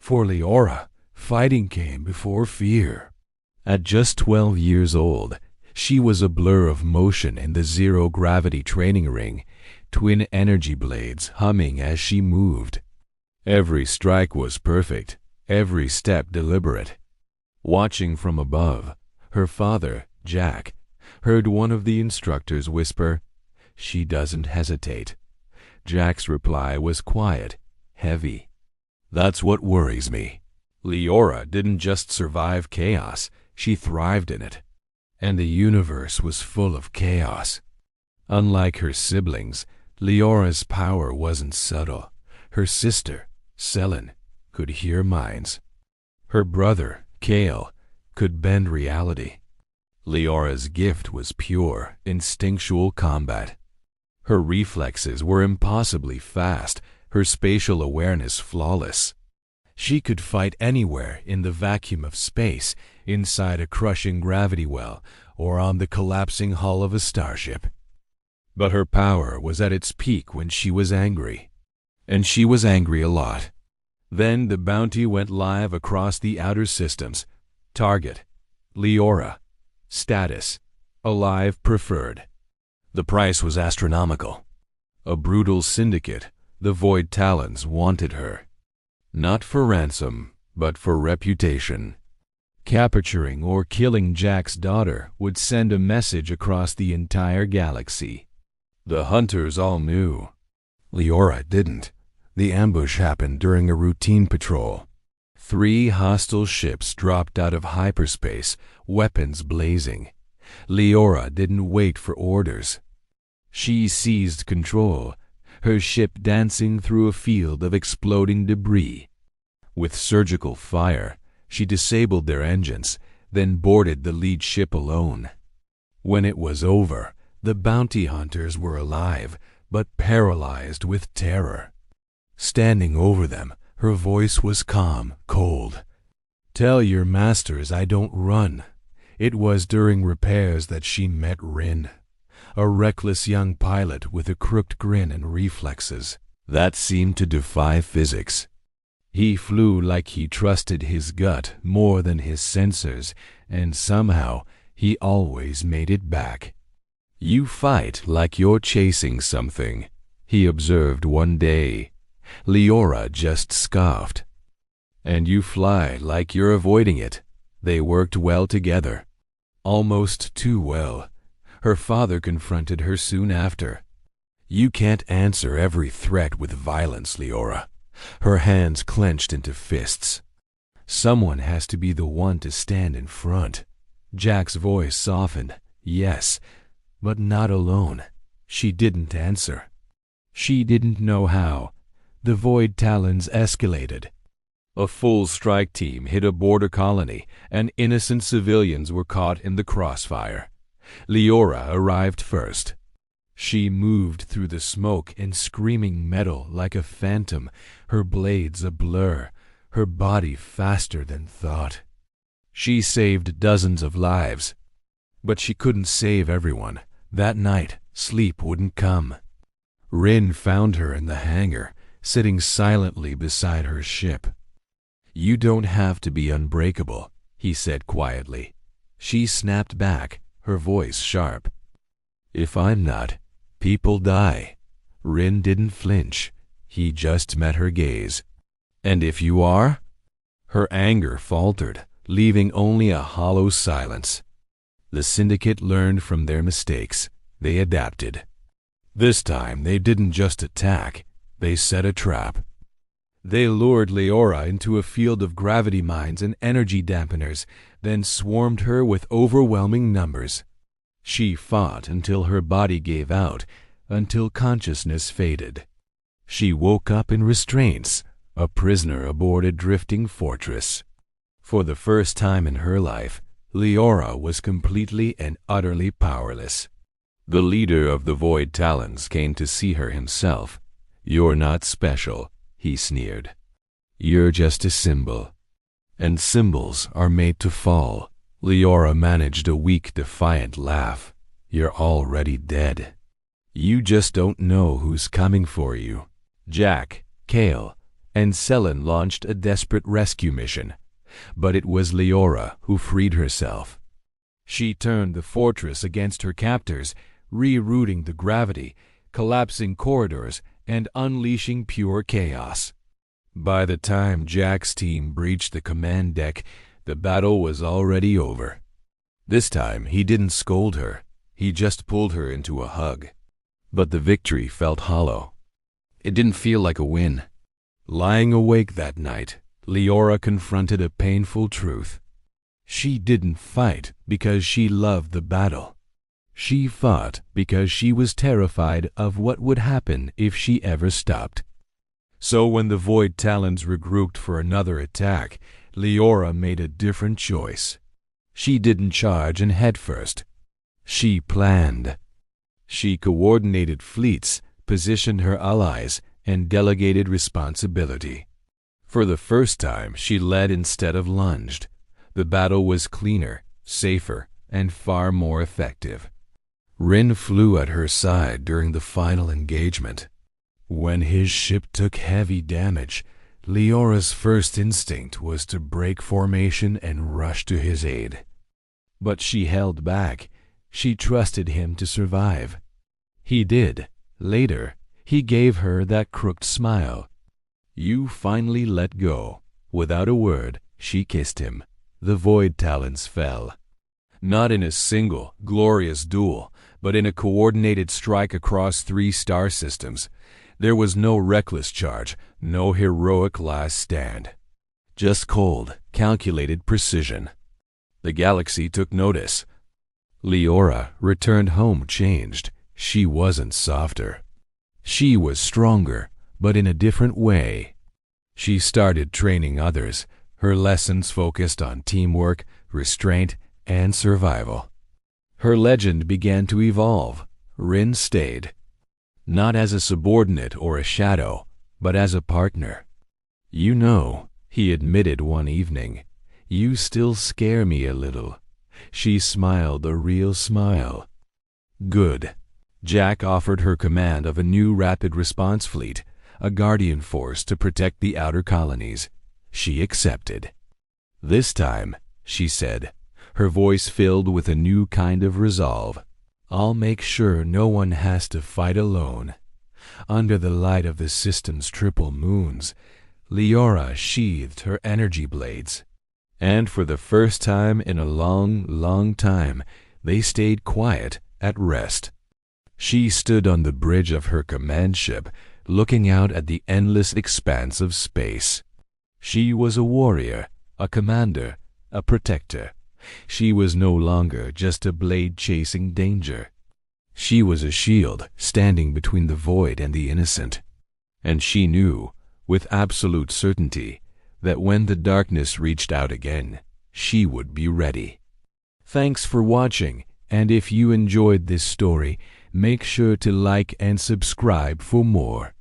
For Liora, fighting came before fear. At just 12 years old, she was a blur of motion in the zero-gravity training ring, twin energy blades humming as she moved. Every strike was perfect, every step deliberate. Watching from above, her father, Jack, heard one of the instructors whisper, "She doesn't hesitate." Jack's reply was quiet, heavy. "That's what worries me." Liora didn't just survive chaos, she thrived in it. And the universe was full of chaos. Unlike her siblings, Liora's power wasn't subtle. Her sister, Selin, could hear minds. Her brother, Kale, could bend reality. Liora's gift was pure, instinctual combat. Her reflexes were impossibly fast, her spatial awareness flawless. She could fight anywhere in the vacuum of space, inside a crushing gravity well, or on the collapsing hull of a starship. But her power was at its peak when she was angry. And she was angry a lot. Then the bounty went live across the outer systems. Target: Liora. Status: Alive Preferred. The price was astronomical. A brutal syndicate, the Void Talons, wanted her. Not for ransom, but for reputation. Capturing or killing Jack's daughter would send a message across the entire galaxy. The hunters all knew. Liora didn't. The ambush happened during a routine patrol. 3 hostile ships dropped out of hyperspace, weapons blazing. Liora didn't wait for orders. She seized control, her ship dancing through a field of exploding debris. With surgical fire, she disabled their engines, then boarded the lead ship alone. When it was over, the bounty hunters were alive, but paralyzed with terror. Standing over them, her voice was calm, cold. "Tell your masters I don't run." It was during repairs that she met Rin, a reckless young pilot with a crooked grin and reflexes that seemed to defy physics. He flew like he trusted his gut more than his sensors, and somehow he always made it back. "You fight like you're chasing something," he observed one day. Liora just scoffed. "And you fly like you're avoiding it." They worked well together. Almost too well. Her father confronted her soon after. "You can't answer every threat with violence, Liora." Her hands clenched into fists. "Someone has to be the one to stand in front." Jack's voice softened. "Yes, but not alone." She didn't answer. She didn't know how. The Void Talons escalated. A full strike team hit a border colony, and innocent civilians were caught in the crossfire. Liora arrived first. She moved through the smoke and screaming metal like a phantom, her blades a blur, her body faster than thought. She saved dozens of lives. But she couldn't save everyone. That night, sleep wouldn't come. Rin found her in the hangar, sitting silently beside her ship. "You don't have to be unbreakable," he said quietly. She snapped back, her voice sharp. "If I'm not, people die." Rin didn't flinch. He just met her gaze. "And if you are?" Her anger faltered, leaving only a hollow silence. The syndicate learned from their mistakes. They adapted. This time they didn't just attack, they set a trap. They lured Liora into a field of gravity mines and energy dampeners, then swarmed her with overwhelming numbers. She fought until her body gave out, until consciousness faded. She woke up in restraints, a prisoner aboard a drifting fortress. For the first time in her life, Liora was completely and utterly powerless. The leader of the Void Talons came to see her himself. "You're not special," he sneered. "You're just a symbol. And symbols are made to fall." Liora managed a weak, defiant laugh. "You're already dead. You just don't know who's coming for you." Jack, Kale, and Selen launched a desperate rescue mission. But it was Liora who freed herself. She turned the fortress against her captors, rerouting the gravity, collapsing corridors, and unleashing pure chaos. By the time Jack's team breached the command deck, the battle was already over. This time, he didn't scold her. He just pulled her into a hug. But the victory felt hollow. It didn't feel like a win. Lying awake that night, Liora confronted a painful truth. She didn't fight because she loved the battle. She fought because she was terrified of what would happen if she ever stopped. So when the Void Talons regrouped for another attack, Liora made a different choice. She didn't charge and head first. She planned. She coordinated fleets, positioned her allies, and delegated responsibility. For the first time, she led instead of lunged. The battle was cleaner, safer, and far more effective. Rin flew at her side during the final engagement. When his ship took heavy damage, Liora's first instinct was to break formation and rush to his aid. But she held back. She trusted him to survive. He did. Later, he gave her that crooked smile. You finally let go. Without a word, she kissed him. The Void Talons fell. Not in a single, glorious duel, but in a coordinated strike across 3 star systems. There was no reckless charge, no heroic last stand. Just cold, calculated precision. The galaxy took notice. Liora returned home changed. She wasn't softer. She was stronger, but in a different way. She started training others. Her lessons focused on teamwork, restraint, and survival. Her legend began to evolve. Rin stayed. Not as a subordinate or a shadow, but as a partner. You know, he admitted one evening, you still scare me a little. She smiled a real smile. Good. Jack offered her command of a new rapid response fleet, a guardian force to protect the outer colonies. She accepted. This time, she said, her voice filled with a new kind of resolve, I'll make sure no one has to fight alone. Under the light of the system's triple moons, Liora sheathed her energy blades. And for the first time in a long, long time, they stayed quiet, at rest. She stood on the bridge of her command ship, looking out at the endless expanse of space. She was a warrior, a commander, a protector. She was no longer just a blade chasing danger. She was a shield standing between the void and the innocent. And she knew, with absolute certainty, that when the darkness reached out again, she would be ready. Thanks for watching, and if you enjoyed this story, make sure to like and subscribe for more.